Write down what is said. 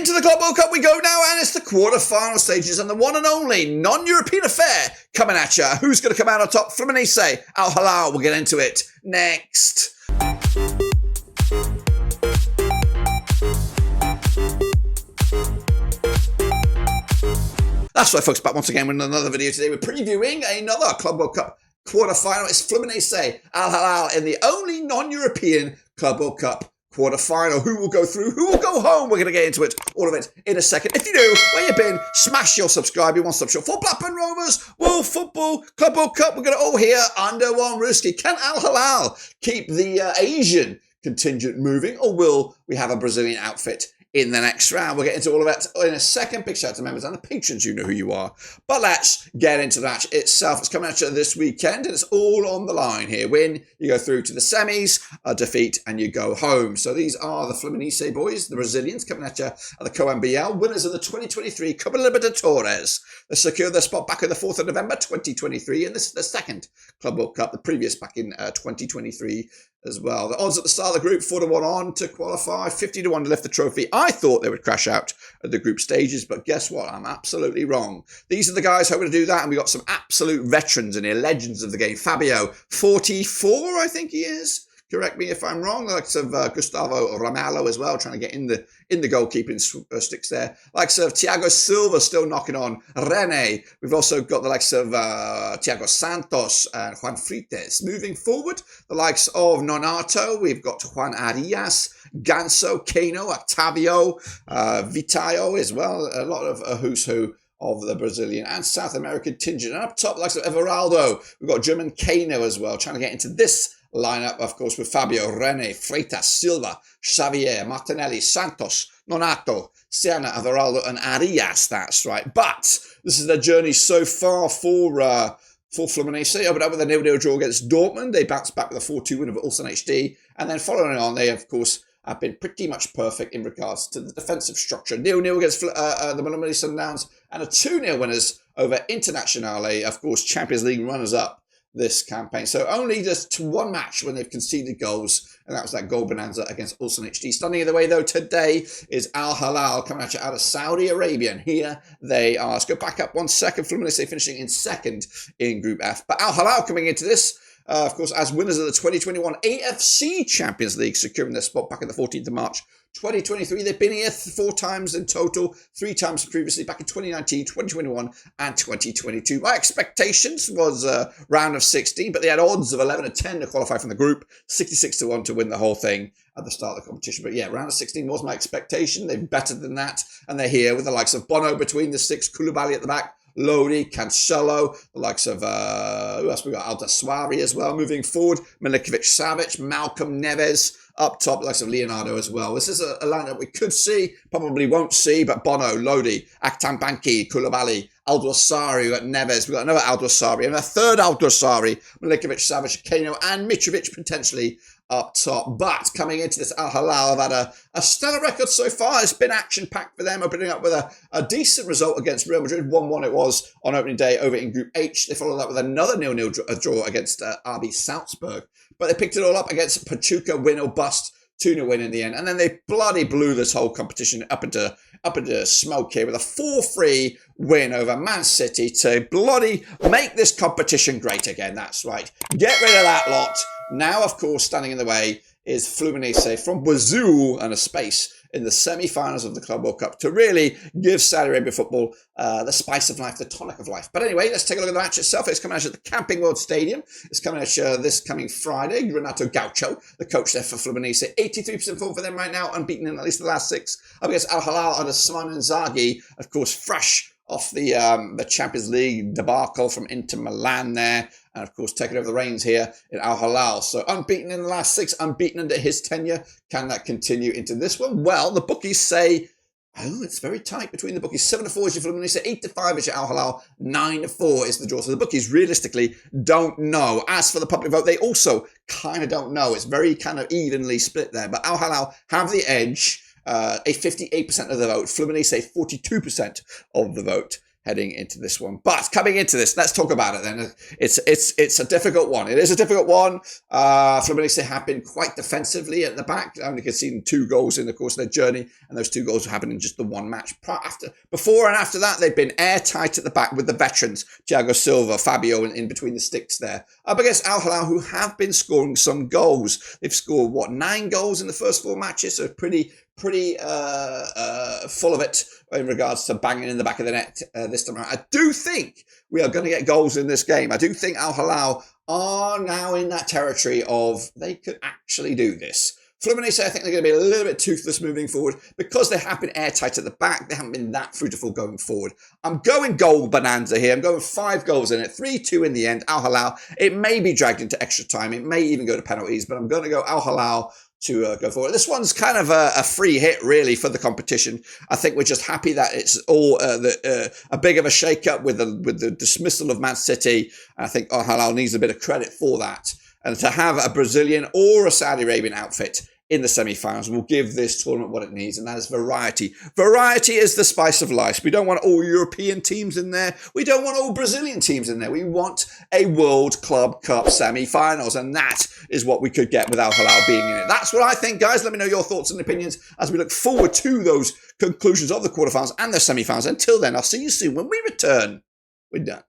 Into the Club World Cup we go now, and it's the quarter-final stages and the one and only non-European affair coming at you. Who's going to come out on top? Fluminense, Al-Hilal. We'll get into it next. That's right, folks, back once again with another video today. We're previewing another Club World Cup quarter-final. It's Fluminense, Al-Hilal in the only non-European Club World Cup quarter-final. Who will go through? Who will go home? We're going to get into it, all of it, in a second. If you do, where you been, smash your subscribe. You want stop shop for Blackburn Rovers, World Football, Club World Cup. We're going to all hear under one Ruski. Can Al-Hilal keep the Asian contingent moving, or will we have a Brazilian outfit in the next round? We'll get into all of that in a second. Big shout out to members and the patrons. You know who you are. But let's get into the match itself. It's coming at you this weekend, and it's all on the line here. Win, you go through to the semis, a defeat, and you go home. So these are the Fluminense boys, the Brazilians, coming at you at the Co-MBL, winners of the 2023 Copa Libertadores. They secured their spot back on the 4th of November 2023, and this is the second Club World Cup, the previous back in 2023 as well. The odds at the start of the group, 4-1 on to qualify, 50-1 to lift the trophy. I thought they would crash out at the group stages, but guess what? I'm absolutely wrong. These are the guys hoping to do that, and we got some absolute veterans in here, legends of the game. Fabio, 44, I think he is. Correct me if I'm wrong. The likes of Gustavo Ramalho as well, trying to get in the goalkeeping sticks there. Likes of Thiago Silva still knocking on. Rene. We've also got the likes of Thiago Santos and Juan Frites. Moving forward, the likes of Nonato. We've got Juan Arias, Ganso, Kano, Octavio, Vitaio as well. A lot of who's who of the Brazilian and South American contingent. And up top, the likes of Everaldo. We've got German Kano as well, trying to get into this lineup, of course, with Fabio, Rene, Freitas, Silva, Xavier, Martinelli, Santos, Nonato, Siena, Everaldo, and Arias. That's right. But this is their journey so far for Fluminense. Opened up with a 0-0 draw against Dortmund. They bounced back with a 4-2 win over Ulsan HD. And then following on, they, of course, have been pretty much perfect in regards to the defensive structure. 0-0 against the Mamelodi Sundowns, and a 2-0 winners over Internazionale, of course, Champions League runners-up this campaign. So only just one match when they've conceded goals, and that was that goal bonanza against Ulsan HD. Standing in the way, though, today is Al-Hilal coming at you out of Saudi Arabia, and here they are. Let's go back up 1 second. Fluminense finishing in second in Group F. But Al-Hilal coming into this, of course, as winners of the 2021 AFC Champions League, securing their spot back on the 14th of March 2023. They've been here 4 times in total, 3 times previously, back in 2019, 2021, and 2022. My expectations was a round of 16, but they had odds of 11-10 to qualify from the group, 66-1 to win the whole thing at the start of the competition. But yeah, round of 16 was my expectation. They've better than that, and they're here with the likes of Bono between the 6, Koulibaly at the back, Lodi, Cancelo, the likes of, who else we got? Aldaswari as well. Moving forward, Milinkovic-Savic, Malcolm Neves. Up top, the likes of Leonardo as well. This is a lineup we could see, probably won't see, but Bono, Lodi, Aktan Banki, Koulibaly, Aldaswari, we've got Neves, we've got another Aldaswari, and a third Aldaswari, Milinkovic-Savic, Kano, and Mitrovic potentially up top. But coming into this, Al-Hilal have had a stellar record so far. It's been action-packed for them, opening up with a decent result against Real Madrid. 1-1 it was on opening day over in Group H. They followed that with another 0-0 draw against RB Salzburg. But they picked it all up against Pachuca, win or bust, 2-0 win in the end. And then they bloody blew this whole competition up into smoke here with a 4-3 win over Man City to bloody make this competition great again. That's right. Get rid of that lot. Now, of course, standing in the way is Fluminense from Brazil and a space in the semi-finals of the Club World Cup to really give Saudi Arabia football the spice of life, the tonic of life. But anyway, let's take a look at the match itself. It's coming out at the Camping World Stadium. It's coming out this coming Friday. Renato Gaucho, the coach there for Fluminense, 83% form for them right now, unbeaten in at least the last 6. Up against Al-Hilal under Simone Inzaghi, of course, fresh off the Champions League debacle from Inter Milan there. And, of course, taking over the reins here in Al-Hilal. So unbeaten in the last 6, unbeaten under his tenure. Can that continue into this one? Well, the bookies say, oh, it's very tight between the bookies. 7-4 is your Fluminense, 8-5 is your Al-Hilal, 9-4 is the draw. So the bookies realistically don't know. As for the public vote, they also kind of don't know. It's very kind of evenly split there. But Al-Hilal have the edge. A 58% of the vote. Fluminense 42% of the vote. heading into this one. But coming into this, let's talk about it then. It's a difficult one. It is a difficult one. Fluminense have been quite defensively at the back, only conceding 2 goals in the course of their journey, and those 2 goals happened in just the one match. Before and after that, they've been airtight at the back with the veterans, Thiago Silva, Fabio in between the sticks there. Up against Al-Hilal, who have been scoring some goals. They've scored, 9 goals in the first 4 matches, so pretty full of it in regards to banging in the back of the net this time around. I do think we are going to get goals in this game. I do think Al-Hilal are now in that territory of they could actually do this. Fluminense, I think they're going to be a little bit toothless moving forward because they have been airtight at the back. They haven't been that fruitful going forward. I'm going goal bonanza here. I'm going 5 goals in it, 3-2 in the end. Al-Hilal, it may be dragged into extra time. It may even go to penalties, but I'm going to go Al-Hilal to go forward. This one's kind of a free hit, really, for the competition. I think we're just happy that it's all a big of a shake-up with the dismissal of Man City. And I think Al-Hilal needs a bit of credit for that. And to have a Brazilian or a Saudi Arabian outfit in the semi-finals will give this tournament what it needs, and that is variety. Variety is the spice of life. We don't want all European teams in there. We don't want all Brazilian teams in there. We want a World Club Cup semi-finals, and that is what we could get with Al-Hilal being in it. That's what I think, guys. Let me know your thoughts and opinions as we look forward to those conclusions of the quarterfinals and the semi-finals. Until then, I'll see you soon when we return. We're done.